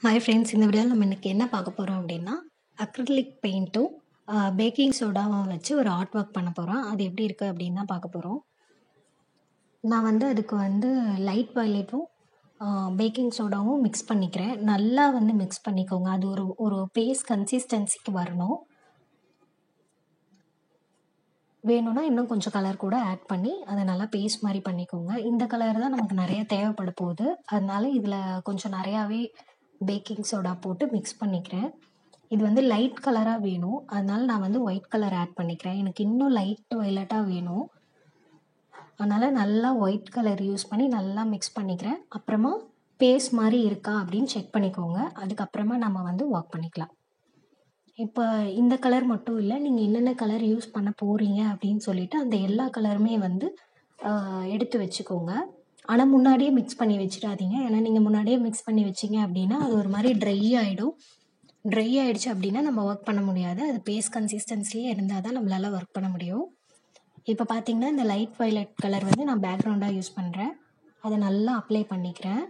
Hi friends, இந்த வீடியோவில் நம்ம இன்றைக்கி என்ன பார்க்க போகிறோம் அப்படின்னா, அக்ரிலிக் பெயிண்ட்டும் பேக்கிங் சோடாவும் வச்சு ஒரு ஆர்ட் ஒர்க் பண்ண போகிறோம். அது எப்படி இருக்குது அப்படின்னு தான் பார்க்க போகிறோம். நான் அதுக்கு லைட் வயலட்டும் பேக்கிங் சோடாவும் மிக்ஸ் பண்ணிக்கிறேன். நல்லா மிக்ஸ் பண்ணிக்கோங்க. அது ஒரு ஒரு பேஸ்ட் கன்சிஸ்டன்சிக்கு வரணும். வேணும்னா இன்னும் கொஞ்சம் கலர் கூட ஆட் பண்ணி அதை நல்லா பேஸ்ட் மாதிரி பண்ணிக்கோங்க. இந்த கலர் தான் நமக்கு நிறைய தேவைப்பட போகுது. அதனால இதில் கொஞ்சம் நிறையாவே பேக்கிங் சோடா போட்டு மிக்ஸ் பண்ணிக்கிறேன். இது லைட் கலராக வேணும். அதனால நான் ஒயிட் கலர் ஆட் பண்ணிக்கிறேன். எனக்கு இன்னும் லைட் வயலட்டாக வேணும். அதனால் நல்லா ஒயிட் கலர் யூஸ் பண்ணி நல்லா மிக்ஸ் பண்ணிக்கிறேன். அப்புறமா பேஸ்ட் மாதிரி இருக்கா அப்படின்னு செக் பண்ணிக்கோங்க. அதுக்கப்புறமா நம்ம ஒர்க் பண்ணிக்கலாம். இப்போ இந்த கலர் மட்டும் இல்லை, நீங்கள் என்னென்ன கலர் யூஸ் பண்ண போகிறீங்க அப்படின்னு சொல்லிட்டு அந்த எல்லா கலருமே எடுத்து வச்சுக்கோங்க. ஆனால் முன்னாடியே மிக்ஸ் பண்ணி வச்சிடாதீங்க. ஏன்னா நீங்கள் முன்னாடியே மிக்ஸ் பண்ணி வச்சிங்க அப்படின்னா அது ஒரு மாதிரி ட்ரை ஆகிடும். ட்ரை ஆகிடுச்சு அப்படின்னா நம்ம ஒர்க் பண்ண முடியாது. அது பேஸ்ட் கன்சிஸ்டன்சிலே இருந்தால் தான் நம்மளால் ஒர்க் பண்ண முடியும். இப்போ பார்த்தீங்கன்னா இந்த லைட் வயலட் கலர் நான் பேக்ரவுண்டாக யூஸ் பண்ணுறேன். அதை நல்லா அப்ளை பண்ணிக்கிறேன்.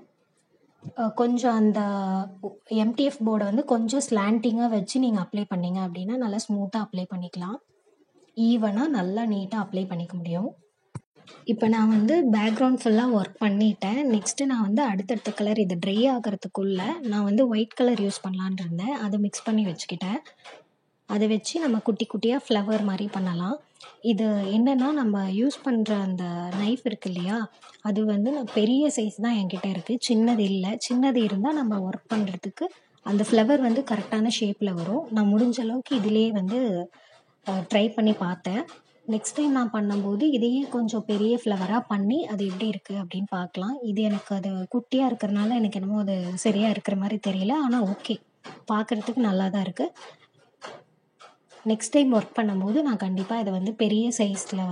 கொஞ்சம் அந்த எம்டிஎஃப் போர்டை கொஞ்சம் ஸ்லாண்டிங்காக வச்சு நீங்கள் அப்ளை பண்ணிங்க அப்படின்னா நல்லா ஸ்மூத்தாக அப்ளை பண்ணிக்கலாம். ஈவனாக நல்லா நீட்டாக அப்ளை பண்ணிக்க முடியும். இப்போ நான் பேக்ரவுண்ட் ஃபுல்லாக ஒர்க் பண்ணிட்டேன். நெக்ஸ்ட்டு நான் அடுத்தடுத்த கலர் இது ட்ரை ஆகிறதுக்குள்ளே நான் ஒயிட் கலர் யூஸ் பண்ணலான் இருந்தேன். அதை மிக்ஸ் பண்ணி வச்சுக்கிட்டேன். அதை வச்சு நம்ம குட்டி குட்டியாக ஃப்ளவர் மாதிரி பண்ணலாம். இது என்னென்னா, நம்ம யூஸ் பண்ணுற அந்த நைஃப் இருக்குது இல்லையா, அது நான் பெரிய சைஸ் தான் என்கிட்ட இருக்குது, சின்னது இல்லை. சின்னது இருந்தால் நம்ம ஒர்க் பண்ணுறதுக்கு அந்த ஃப்ளவர் கரெக்டான ஷேப்பில் வரும். நான் முடிஞ்ச அளவுக்கு இதிலேயே ட்ரை பண்ணி பார்த்தேன். நெக்ஸ்ட் டைம் நான் பண்ணும்போது இதையே கொஞ்சம் பெரிய ஃப்ளவராக பண்ணி அது எப்படி இருக்குது அப்படின்னு பார்க்கலாம். இது எனக்கு அது குட்டியாக இருக்கிறனால எனக்கு என்னமோ அது சரியாக இருக்கிற மாதிரி தெரியல. ஆனால் ஓகே, பார்க்குறதுக்கு நல்லா தான் இருக்குது. நெக்ஸ்ட் டைம் ஒர்க் பண்ணும்போது நான் கண்டிப்பாக இதை பெரிய சைஸில்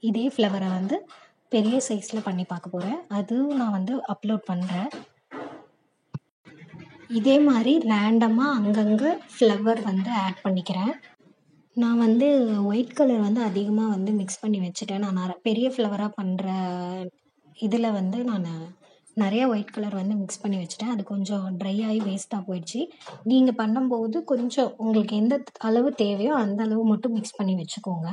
இதே ஃப்ளவரை பெரிய சைஸில் பண்ணி பார்க்க போகிறேன். அதுவும் நான் அப்லோட் பண்ணுறேன். இதே மாதிரி ரேண்டமாக அங்கங்கே ஃப்ளவர் ஆட் பண்ணிக்கிறேன். நான் ஒயிட் கலர் அதிகமாக மிக்ஸ் பண்ணி வச்சுட்டேன். நான் பெரிய ஃப்ளவராக பண்ணுற இதில் நான் நிறையா ஒயிட் கலர் மிக்ஸ் பண்ணி வச்சுட்டேன். அது கொஞ்சம் ட்ரை ஆகி வேஸ்ட்டாக போயிடுச்சு. நீங்கள் பண்ணும்போது கொஞ்சம் உங்களுக்கு எந்த அளவு தேவையோ அந்த அளவு மட்டும் மிக்ஸ் பண்ணி வச்சுக்கோங்க.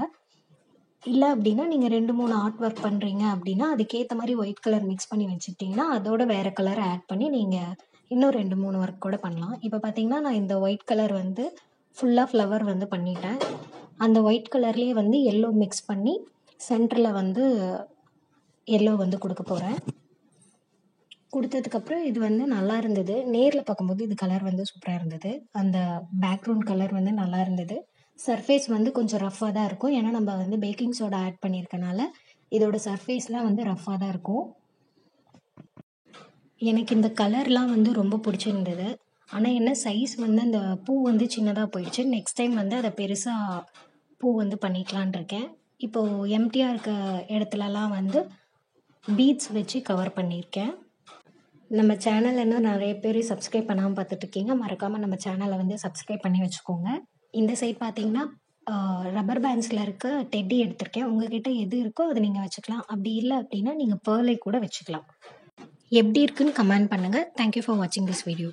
இல்லை அப்படின்னா நீங்கள் 2-3 ஆர்ட் ஒர்க் பண்ணுறீங்க அப்படின்னா அதுக்கேற்ற மாதிரி ஒயிட் கலர் மிக்ஸ் பண்ணி வச்சுக்கிட்டிங்கன்னா அதோட வேறு கலரை ஆட் பண்ணி நீங்கள் இன்னும் 2-3 ஒர்க் கூட பண்ணலாம். இப்போ பார்த்தீங்கன்னா நான் இந்த ஒயிட் கலர் ஃபுல்லாக ஃப்ளவர் பண்ணிட்டேன். அந்த ஒயிட் கலர்லேயே எல்லோ மிக்ஸ் பண்ணி சென்டரில் எல்லோ கொடுக்க போகிறேன். கொடுத்ததுக்கப்புறம் இது நல்லா இருந்தது. நேரில் பார்க்கும்போது இது கலர் சூப்பராக இருந்தது. அந்த பேக்ரவுண்ட் கலர் நல்லா இருந்தது. சர்ஃபேஸ் கொஞ்சம் ரஃப்பாக தான் இருக்கும். ஏன்னா நம்ம பேக்கிங் சோடா ஆட் பண்ணியிருக்கனால இதோட சர்ஃபேஸ்லாம் ரஃப்பாக தான் இருக்கும். எனக்கு இந்த கலர்லாம் ரொம்ப பிடிச்சிருந்தது. ஆனால் என்ன சைஸ் அந்த பூ சின்னதாக போயிடுச்சு. நெக்ஸ்ட் டைம் அதை பெருசாக பூ பண்ணிக்கலான் இருக்கேன். இப்போது எம்டியாக இருக்க இடத்துலலாம் பீட்ஸ் வச்சு கவர் பண்ணியிருக்கேன். நம்ம சேனல் இன்னும் நிறைய பேர் சப்ஸ்கிரைப் பண்ணாமல் பார்த்துட்ருக்கீங்க. மறக்காமல் நம்ம சேனலை சப்ஸ்கிரைப் பண்ணி வச்சுக்கோங்க. இந்த சைட் பார்த்தீங்கன்னா ரப்பர் பேண்ட்ஸில் இருக்க டெட்டி எடுத்திருக்கேன். உங்கள்கிட்ட எது இருக்கோ அதை நீங்கள் வச்சுக்கலாம். அப்படி இல்லை அப்படின்னா நீங்கள் பேர்லை கூட வச்சுக்கலாம். எப்படி இருக்குன்னு கமெண்ட் பண்ணுங்கள். தேங்க்யூ ஃபார் வாட்சிங் திஸ் வீடியோ.